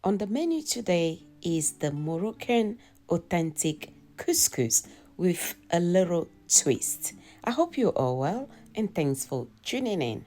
On the menu today is the Moroccan authentic couscous with a little twist. I hope you're all well and thanks for tuning in.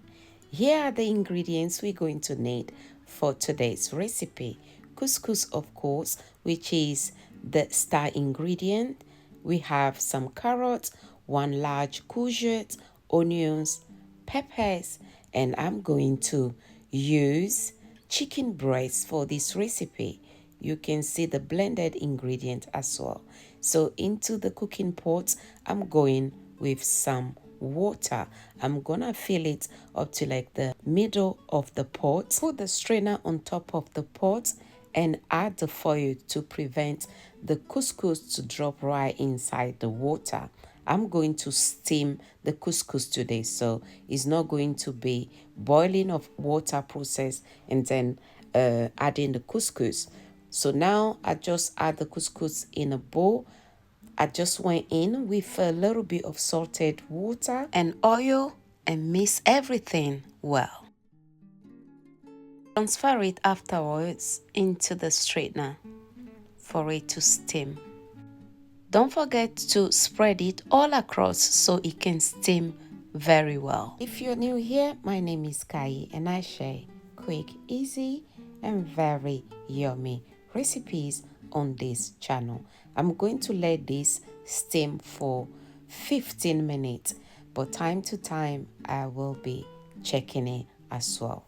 Here are the ingredients we're going to need for today's recipe. Couscous, of course, which is the star ingredient. We have some carrots, one large courgette, onions, peppers, and I'm going to use chicken breast for this recipe. You can see the blended ingredient as well. So into the cooking pot, I'm going with some water. I'm gonna fill it up to like the middle of the pot. Put the strainer on top of the pot and add the foil to prevent the couscous to drop right inside the water. I'm going to steam the couscous today, so it's not going to be boiling of water process and then adding the couscous. So now I just add the couscous in a bowl. I just went in with a little bit of salted water and oil and mix everything well. Transfer it afterwards into the strainer for it to steam. Don't forget to spread it all across so it can steam very well. If you're new here, my name is Kai and I share quick, easy, and very yummy recipes on this channel. I'm going to let this steam for 15 minutes, but time to time I will be checking it as well.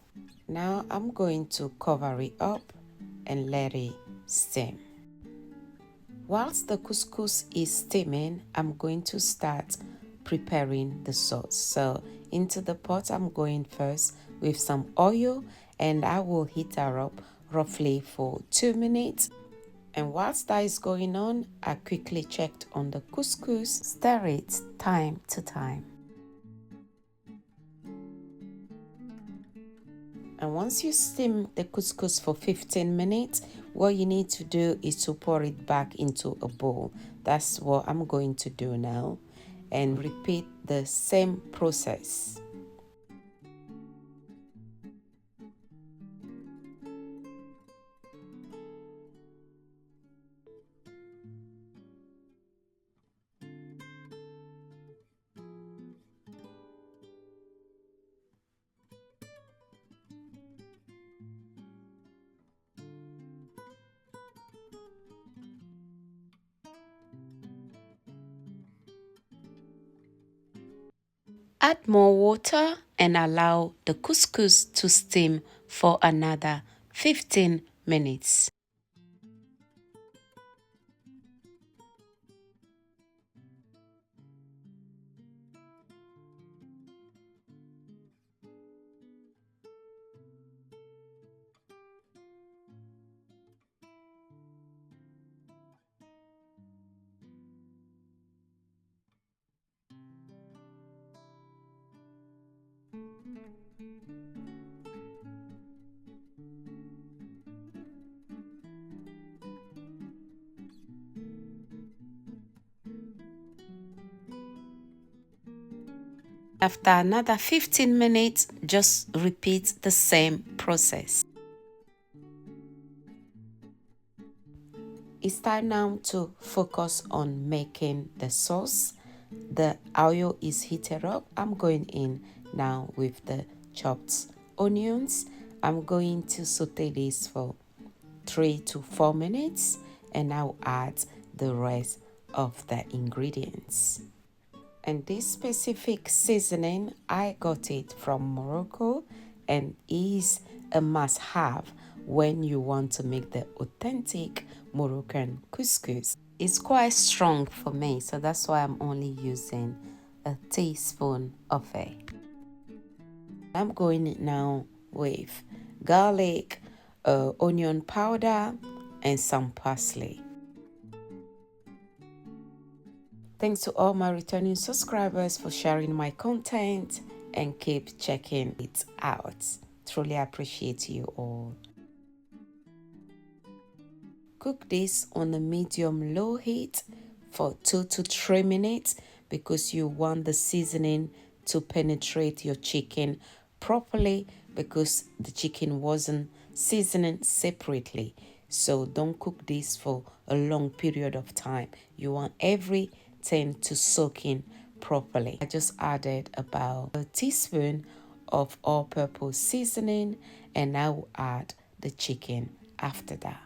Now I'm going to cover it up and let it steam. Whilst the couscous is steaming, I'm going to start preparing the sauce. So into the pot, I'm going first with some oil and I will heat her up roughly for 2 minutes. And whilst that is going on, I quickly checked on the couscous, stir it time to time. And once you steam the couscous for 15 minutes, what you need to do is to pour it back into a bowl. That's what I'm going to do now and repeat the same process. Add more water and allow the couscous to steam for another 15 minutes. After another 15 minutes, just repeat the same process. It's time now to focus on making the sauce. The oil is heated up. I'm going in now with the chopped onions. I'm going to saute this for 3 to 4 minutes and I'll add the rest of the ingredients. And this specific seasoning, I got it from Morocco and is a must-have when you want to make the authentic Moroccan couscous. It's quite strong for me, so that's why I'm only using a teaspoon of it. I'm going now with garlic, onion powder, and some parsley. Thanks to all my returning subscribers for sharing my content and keep checking it out. Truly appreciate you all. Cook this on a medium-low heat for 2 to 3 minutes because you want the seasoning to penetrate your chicken properly because the chicken wasn't seasoning separately. So don't cook this for a long period of time. You want everything to soak in properly. I just added about a teaspoon of all-purpose seasoning, and I will add the chicken after that.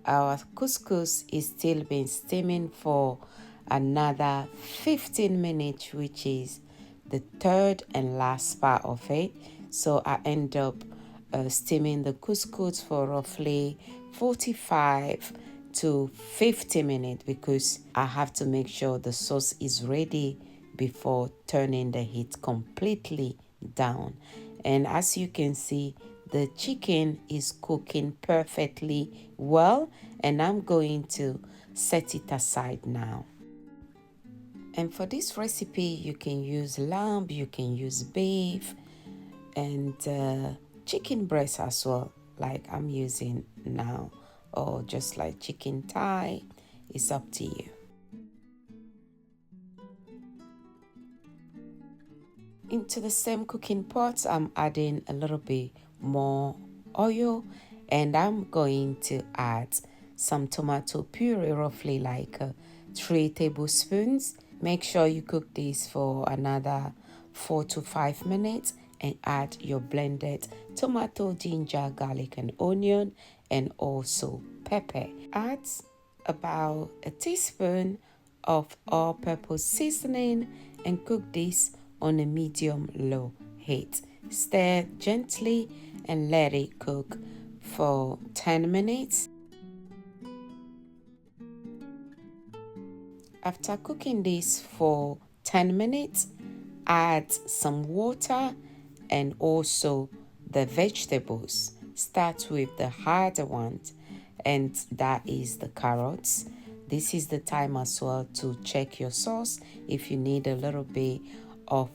Our couscous is still been steaming for another 15 minutes, which is the third and last part of it. So I end up steaming the couscous for roughly 45 to 50 minutes because I have to make sure the sauce is ready before turning the heat completely down. And as you can see, the chicken is cooking perfectly well, and I'm going to set it aside now. And for this recipe, you can use lamb, you can use beef, and chicken breast as well, like I'm using now, or just like chicken thigh. It's up to you. Into the same cooking pot, I'm adding a little bit more oil, and I'm going to add some tomato puree, roughly like 3 tablespoons. Make sure you cook this for another 4 to 5 minutes and add your blended tomato, ginger, garlic, and onion, and also pepper. Add about a teaspoon of all-purpose seasoning and cook this on a medium-low heat. Stir gently and let it cook for 10 minutes. After cooking this for 10 minutes, add some water and also the vegetables. Start with the harder ones, and that is the carrots. This is the time as well to check your sauce if you need a little bit of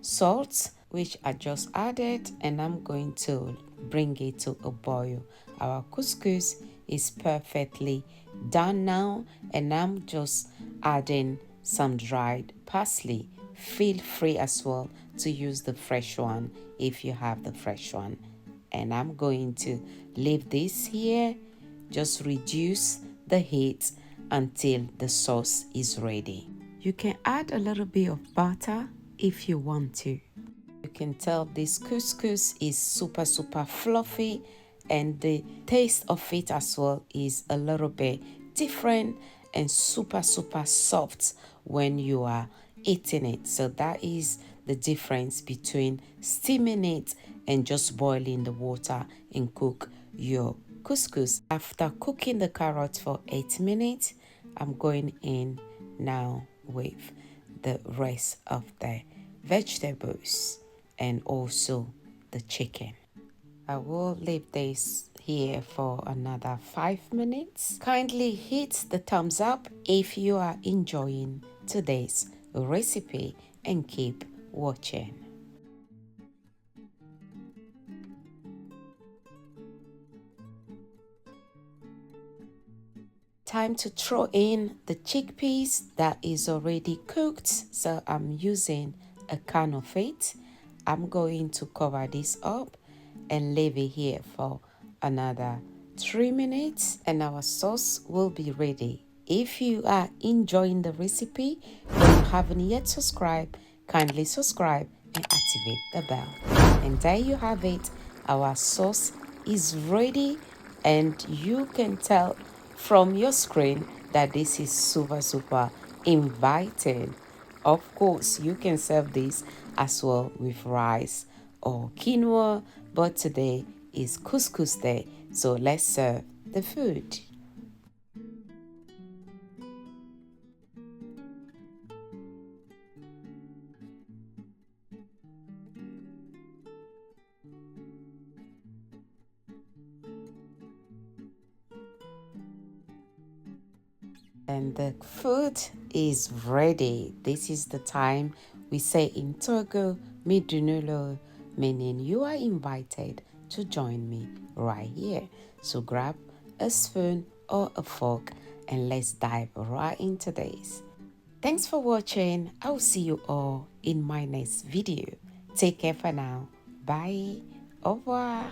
salt, which I just added, and I'm going to bring it to a boil. Our couscous is perfectly done now, and I'm just adding some dried parsley. Feel free as well to use the fresh one if you have the fresh one. And I'm going to leave this here, just reduce the heat until the sauce is ready. You can add a little bit of butter if you want to. You can tell this couscous is super fluffy, and the taste of it as well is a little bit different and super soft when you are eating it. So that is the difference between steaming it and just boiling the water and cook your couscous. After cooking the carrots for 8 minutes, I'm going in now with the rest of the vegetables and also the chicken. I will leave this here for another 5 minutes. Kindly hit the thumbs up if you are enjoying today's recipe and keep watching. Time to throw in the chickpeas that is already cooked. So I'm using a can of it. I'm going to cover this up and leave it here for another 3 minutes, and our sauce will be ready. If you are enjoying the recipe and you haven't yet subscribed, kindly subscribe and activate the bell. And there you have it. Our sauce is ready, and you can tell from your screen that this is super inviting. Of course, you can serve this as well with rice or quinoa, but today is couscous day, so let's serve the food. And the food is ready. This is the time we say in Togo, midunolo, meaning you are invited to join me right here. So grab a spoon or a fork and let's dive right into this. Thanks for watching. I'll see you all in my next video. Take care for now. Bye. Au revoir.